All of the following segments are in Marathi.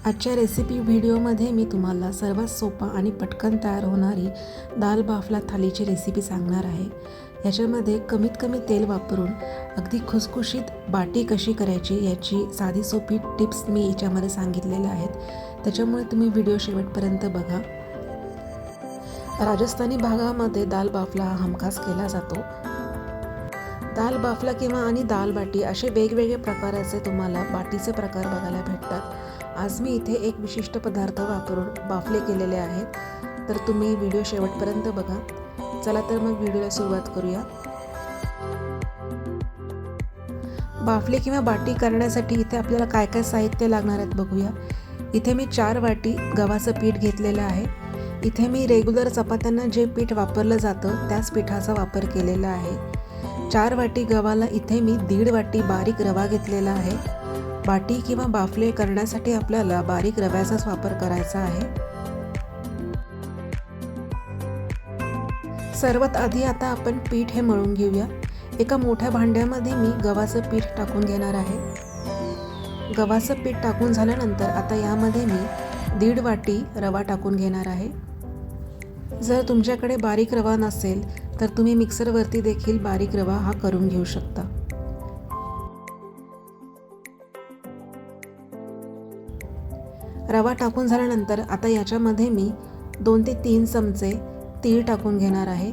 आजच्या रेसिपी व्हिडिओमध्ये मी तुम्हाला सर्वात सोपा आणि पटकन तयार होणारी दाल बाफला थालीची रेसिपी सांगणार आहे। याच्यामध्ये कमीत कमी तेल वापरून अगदी खुसखुशीत बाटी कशी करायची याची साधी सोपी टिप्स मी याच्यामध्ये सांगितलेल्या आहेत। त्याच्यामुळे तुम्ही व्हिडिओ शेवटपर्यंत बघा। राजस्थानी भागामध्ये दाल बाफला हा हमखास केला जातो। दाल बाफला किंवा आणि दाल बाटी असे वेगवेगळे प्रकाराचे तुम्हाला बाटीचे प्रकार बघायला भेटतात। आज मी इथे एक विशिष्ट पदार्थ वापरून बाफले केलेले आहेत, तर तुम्ही व्हिडिओ शेवटपर्यंत बघा। चला तर मग व्हिडिओला सुरुवात करूया। बाफले किंवा बाटी करण्यासाठी इथे आपल्याला काय काय साहित्य लागणार आहेत बघूया। इथे मी 4 वाटी गव्हाचं पीठ घेतलेलं आहे। इथे मी रेग्युलर चपात्यांना जे पीठ वापरलं जातं त्याच पिठाचा वापर केलेला आहे। 4 वाटी गव्हाला इथे मी 1.5 वाटी बारीक रवा घेतलेला आहे। बाटी किंवा बाफले करण्यासाठी आपल्याला बारीक रव्याचाच वापर करायचा आहे। सर्वात आधी आता आपण पीठ हे मळून घेऊया। एका मोठ्या भांड्यामध्ये मी गव्हाचं पीठ टाकून घेणार आहे। गव्हाचं पीठ टाकून झाल्यानंतर आता यामध्ये मी 1.5 वाटी रवा टाकून घेणार आहे। जर तुमच्याकडे बारीक रवा नसेल तर तुम्ही मिक्सरवरती देखील बारीक रवा हा करून घेऊ शकता। रवा टाकून झाल्यानंतर आता याच्यामध्ये मी 2 ते 3 चमचे तीळ टाकून घेणार आहे।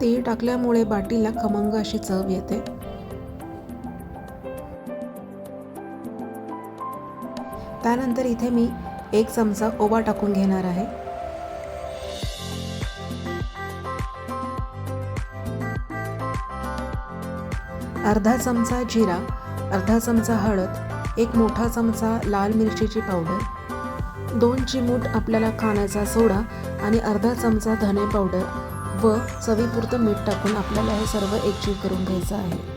तीळ टाकल्यामुळे बाटीला खमंग अशी चव येते। त्यानंतर इथे मी 1 चमचा ओवा टाकून घेणार आहे। अर्धा चमचा जिरा, अर्धा चमचा हळद, 1 मोठा चमचा लाल मिरचीची पावडर, 2 चिमूट आपल्याला खाण्याचा सोडा आणि अर्धा चमचा धने पावडर व चवीपुरतं मीठ टाकून आपल्याला हे सर्व एकजीव करून घ्यायचं आहे।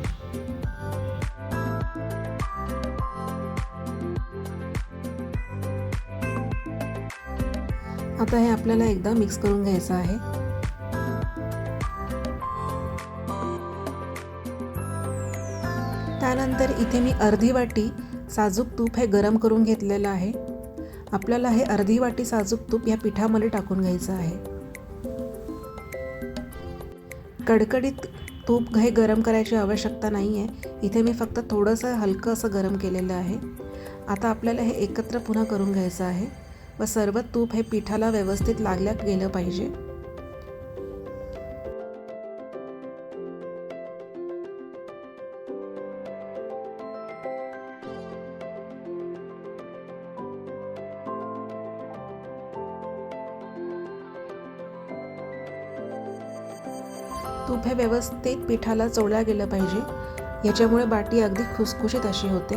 आता हे आपल्याला एकदा मिक्स करून घ्यायचं आहे। त्यानंतर इथे मी अर्धी वाटी साजूक तूप हे गरम करून घेतलेलं आहे। आपल्याला हे अर्धी वाटी साजूक तूप या पिठामध्ये टाकून घ्यायचं आहे। कडकडीत तूप हे गरम करायची आवश्यकता नाही आहे। इथे मी फक्त थोडंसं हलकं असं गरम केलेलं आहे। आता आपल्याला हे एकत्र पुन्हा करून घ्यायचं आहे व सर्व तूप हे पिठाला व्यवस्थित लागल्या गेलं पाहिजे। तूप हे व्यवस्थित पिठाला चोळलं गेलं पाहिजे। याच्यामुळे बाटी अगदी खुसखुशीत अशी होते।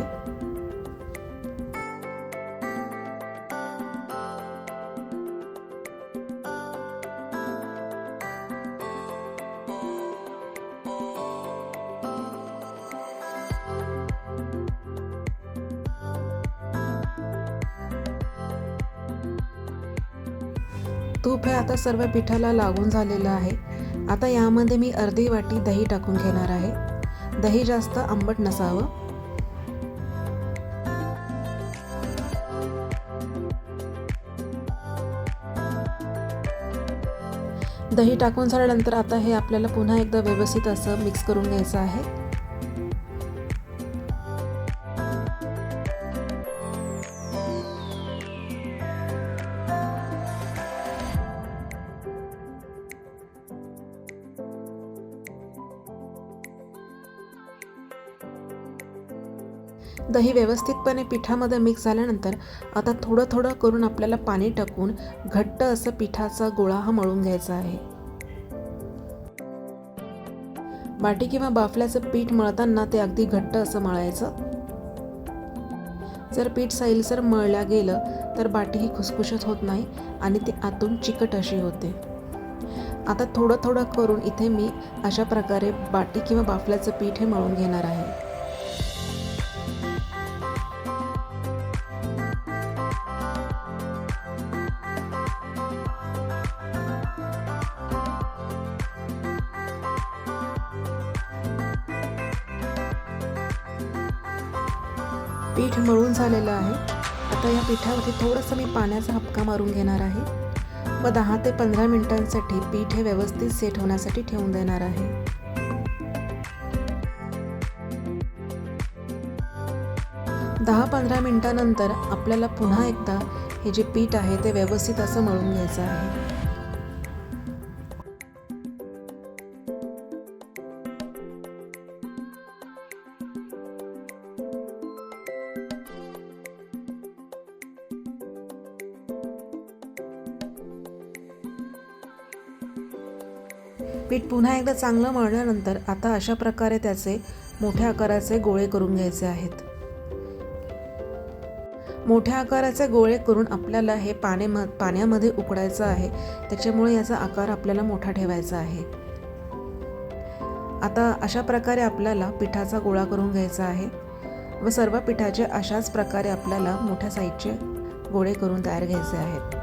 तूप हे आता सर्व पिठाला लागून झालेलं आहे। आता यामध्ये मी अर्धी वाटी दही टाकून घेणार आहे। दही जास्त आंबट नसावं। दही टाकून झाल्यानंतर आता हे आपल्याला पुन्हा एकदा व्यवस्थित असं मिक्स करून घ्यायचं आहे। दही व्यवस्थितपणे पिठामध्ये मिक्स झाल्यानंतर आता थोडं थोडं करून आपल्याला पाणी टाकून घट्ट असं पिठाचा गोळा हा मळून घ्यायचा आहे। बाटी किंवा बाफल्याचं पीठ मळताना ते अगदी घट्ट असं मळायचं। जर पीठ सैलसर मळल्या गेलं तर बाटी ही खुसखुशीत होत नाही आणि ती आतून चिकट अशी होते। आता थोडं थोडं करून इथे मी अशा प्रकारे बाटी किंवा बाफल्याचं पीठ हे मळून घेणार आहे। पीठ मळून झालेलं आहे. आता या पिठावरती थोडंसं मी पाण्याचा हबका मारून घेणार आहे व 10 ते 15 मिनिटांसाठी पीठ हे व्यवस्थित सेट होण्यासाठी ठेवून देणार आहे. 10-15 मिनिटांनंतर आपल्याला पुन्हा एकदा हे जे पीठ आहे ते व्यवस्थित असं मळून घ्यायचं आहे. पीठ पुन्हा एकदा चांगलं मळल्यानंतर आता अशा प्रकारे त्याचे मोठ्या आकाराचे गोळे करून घ्यायचे आहेत. मोठ्या आकाराचे गोळे करून आपल्याला हे पाण्यामध्ये उकडायचं आहे. त्याच्यामुळे याचा आकार आपल्याला मोठा ठेवायचा आहे. आता अशा प्रकारे आपल्याला पिठाचा गोळा करून घ्यायचा आहे व सर्व पिठाचे अशाच प्रकारे आपल्याला मोठ्या साईजचे गोळे करून तयार घ्यायचे आहेत.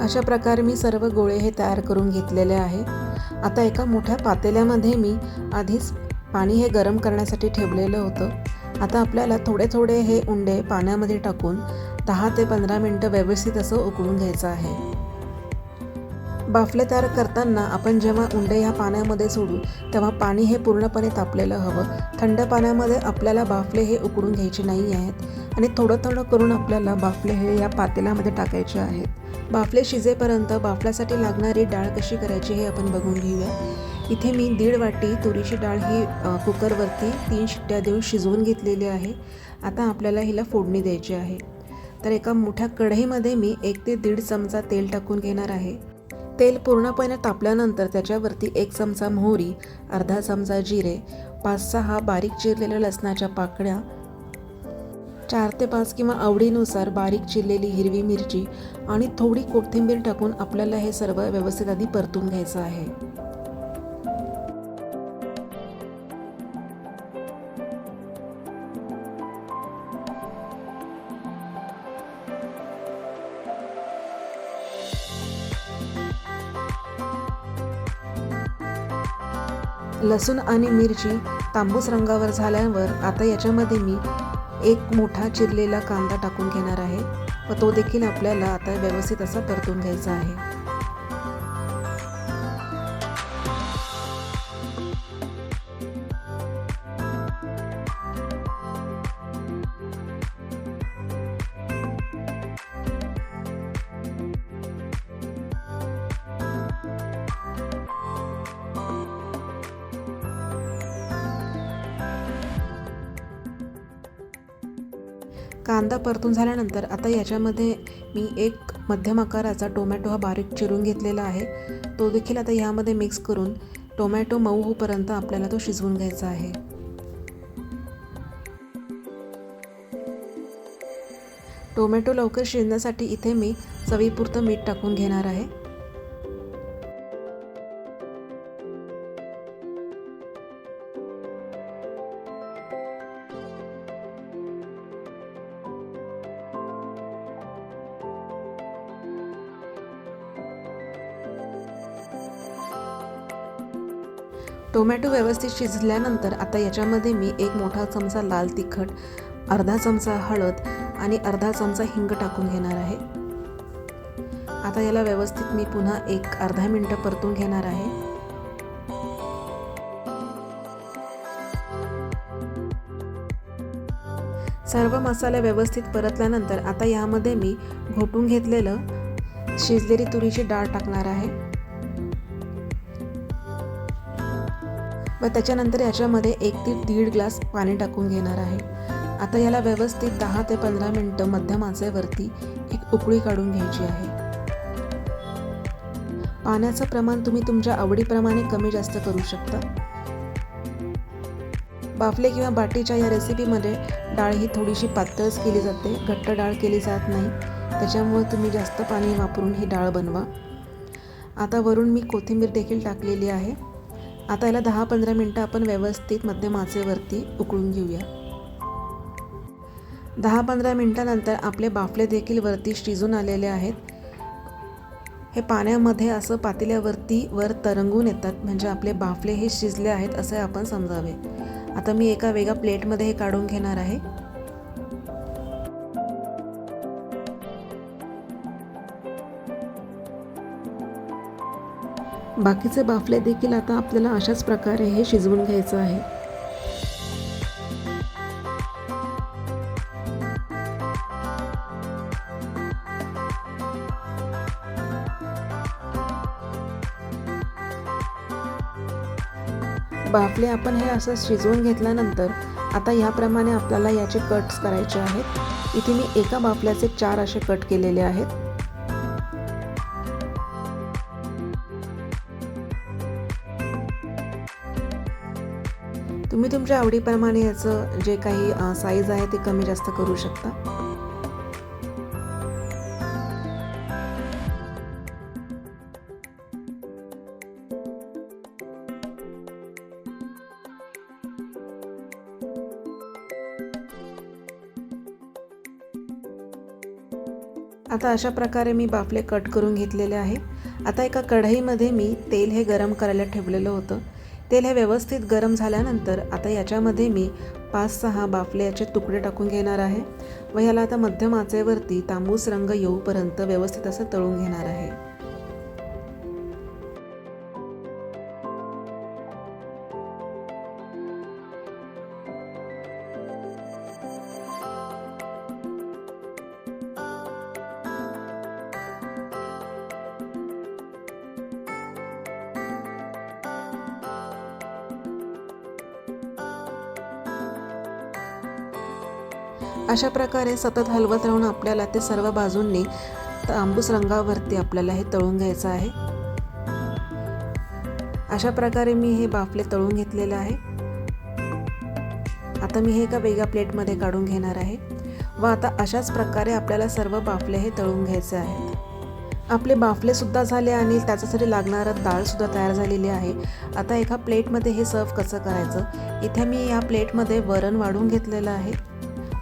अशा प्रकारे मी सर्व गोळे हे तयार करून घेतलेले आहे. आता एका मोठ्या पातेल्यामध्ये मी आधीच पाणी हे गरम करण्यासाठी ठेवलेलं होतं. आता आपल्याला थोडे थोडे हे उंडे पाण्यामध्ये टाकून 10 ते 15 मिनिटं व्यवस्थित असं उकळून घ्यायचं आहे. बाफले तयार करताना आपण जेव्हा उंडे ह्या पाण्यामध्ये सोडू तेव्हा पाणी हे पूर्णपणे तापलेलं हवं. थंड पाण्यामध्ये आपल्याला बाफले हे उकळून घ्यायचे नाही आहेत आणि थोडं थोडं करून आपल्याला बाफले हे या पातेल्यामध्ये टाकायचे आहेत. बाफले शिजेपर्यंत बाफल्यासाठी लागणारी डाळ कशी करायची हे आपण बघून घेऊया. इथे मी 1.5 वाटी तुरीची डाळ ही कुकरवरती 3 शिट्ट्या देऊन शिजवून घेतलेली आहे. आता आपल्याला हिला फोडणी द्यायची आहे. तर एका मोठ्या कढईमध्ये मी 1 ते 1.5 चमचा तेल टाकून घेणार आहे. तेल पूर्णपणे तापल्यानंतर त्याच्यावरती 1 चमचा मोहरी, अर्धा चमचा जिरे, 5-6 बारीक चिरलेल्या लसणाच्या पाकळ्या, 4 ते 5 किंवा आवडीनुसार बारीक चिरलेली हिरवी मिरची आणि थोडी कोथिंबीर टाकून आपल्याला हे सर्व व्यवस्थित आधी परतून घ्यायचं आहे. लसूण आणि मिरची तांबूस रंगावर झाल्यावर आता याच्यामध्ये मी 1 मोठा चिरलेला कांदा टाकून घेणार आहे व तो देखील आपल्याला आता व्यवस्थित असा परतून घ्यायचा आहे. कांदा परतून झाल्यानंतर आता याच्यामध्ये मी 1 मध्यम आकाराचा टोमॅटो हा बारीक चिरून घेतलेला आहे. तो देखील आता यामध्ये मिक्स करून टोमॅटो मऊ होईपर्यंत आपल्याला तो शिजवून घ्यायचा आहे. टोमॅटो लवकर शिजण्यासाठी इथे मी चवीपुरतं मीठ टाकून घेणार आहे. टोमॅटो व्यवस्थित शिजल्यानंतर आता याच्यामध्ये मी 1 मोठा चमचा लाल तिखट, अर्धा चमचा हळद आणि अर्धा चमचा हिंग टाकून घेणार आहे. आता याला व्यवस्थित मी पुन्हा अर्धा मिनिट परतून घेणार आहे. सर्व मसाले व्यवस्थित परतल्यानंतर आता यामध्ये मी घोटून घेतलेलं शिजलेली तुरीची डाळ टाकणार आहे व त्याच्यानंतर याच्यामध्ये 1 ते 1.5 ग्लास पाणी टाकून घेणार आहे. आता याला व्यवस्थित 10 ते 15 मिनिटं मध्यम आचेवरती एक उकळी काढून घ्यायची आहे. पाण्याचं प्रमाण तुम्ही तुमच्या आवडीप्रमाणे कमी जास्त करू शकता. बाफले किंवा बाटीच्या या रेसिपीमध्ये डाळ ही थोडीशी पातळच केली जाते, घट्ट डाळ केली जात नाही. त्याच्यामुळे तुम्ही जास्त पाणी वापरून ही डाळ बनवा. आता वरून मी कोथिंबीर देखील टाकलेली आहे. आता याला 10-15 मिनिटं आपण व्यवस्थित मध्यम आचेवरती उकळून घेऊया. 10-15 मिनटानंतर आपले बाफले देखील वरती शिजून आलेले आहेत. हे पाण्यामध्ये असं पातेल्यावरती वर तरंगून येतात, म्हणजे आपले बाफले हे शिजले आहेत असे आपण समजावे. आता मी एका वेगळ्या प्लेटमध्ये हे काढून घेणार आहे. बाकीचे बाफले देखील आता आपल्याला अशाच प्रकारे हे शिजवून घ्यायचं आहे. बाफले आपण हे असं शिजवून घेतल्यानंतर आता ह्याप्रमाणे आपल्याला याचे कट्स करायचे आहेत. इथे मी एका बाफल्याचे 4 असे कट केलेले आहेत. तुम्ही तुमच्या आवडीप्रमाणे याचं जे काही साईज आहे ते कमी जास्त करू शकता. आता अशा प्रकारे मी बाफले कट करून घेतलेले आहे. आता एका कढईमध्ये मी तेल हे गरम करायला ठेवलेलं होतं. तेल हे व्यवस्थित गरम झाल्यानंतर आता याच्यामध्ये मी 5-6 बाफले याचे तुकडे टाकून घेणार आहे व याला आता मध्यम आचेवरती तांबूस रंग येऊपर्यंत व्यवस्थित असं तळून घेणार आहे. अशा प्रकारे सतत हलवत राहून आपल्याला ते सर्व बाजूंनी तांबूस रंगावरती आपल्याला हे तळून घ्यायचं आहे. अशा प्रकारे मी हे बाफले तळून घेतलेले आहे. आता मी हे एका वेगळ्या प्लेटमध्ये काढून घेणार आहे व आता अशाच प्रकारे आपल्याला सर्व बाफले हे तळून घ्यायचे आहेत. आपले बाफले सुद्धा झाले आणि त्याच्यासाठी लागणारं डाळ सुद्धा तयार झालेली आहे. आता एका प्लेटमध्ये हे सर्व कसं करायचं, इथे मी या प्लेटमध्ये वरण वाढून घेतलेलं आहे.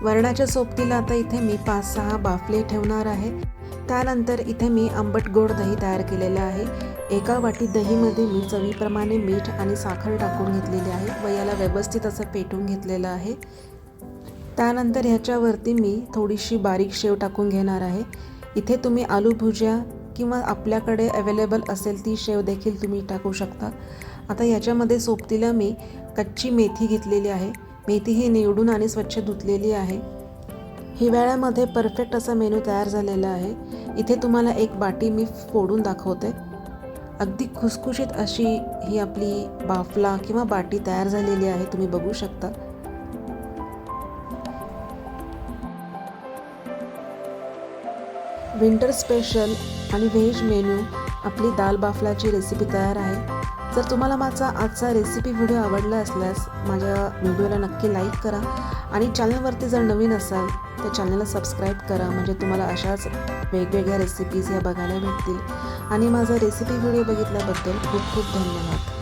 वरणाच्या सोबतीला आता इथे मी 5-6 बाफले ठेवणार आहे. त्यानंतर इथे मी आंबट गोड दही तयार केलेलं आहे. एका वाटी दहीमध्ये मी चवीप्रमाणे मीठ आणि साखर टाकून घेतलेली आहे व याला व्यवस्थित असं पेटून घेतलेलं आहे. त्यानंतर ह्याच्यावरती मी थोडीशी बारीक शेव टाकून घेणार आहे. इथे तुम्ही आलू भुजिया किंवा आपल्याकडे अवेलेबल असेल ती शेव देखील तुम्ही टाकू शकता. आता याच्यामध्ये सोबतीला मी कच्ची मेथी घेतलेली आहे. मेथी ही निवडून आणि स्वच्छ धुतलेली आहे. हिवाळ्यामध्ये परफेक्ट असा मेनू तयार झालेला आहे. इथे तुम्हाला एक बाटी मी फोडून दाखवते. अगदी खुसखुशीत अशी ही आपली बाफला किंवा बाटी तयार झालेली आहे, तुम्ही बघू शकता. विंटर स्पेशल आणि व्हेज मेनू आपली दाल बाफलाची रेसिपी तयार आहे. जर तुम्हाला माझा आजचा रेसिपी व्हिडिओ आवडला असल्यास माझ्या व्हिडिओला नक्की लाईक करा आणि चॅनलवरती जर नवीन असाल तर चॅनलला सबस्क्राईब करा, म्हणजे तुम्हाला अशाच वेगवेगळ्या रेसिपीज ह्या बघायला भेटतील. आणि माझा रेसिपी व्हिडिओ बघितल्याबद्दल खूप खूप धन्यवाद.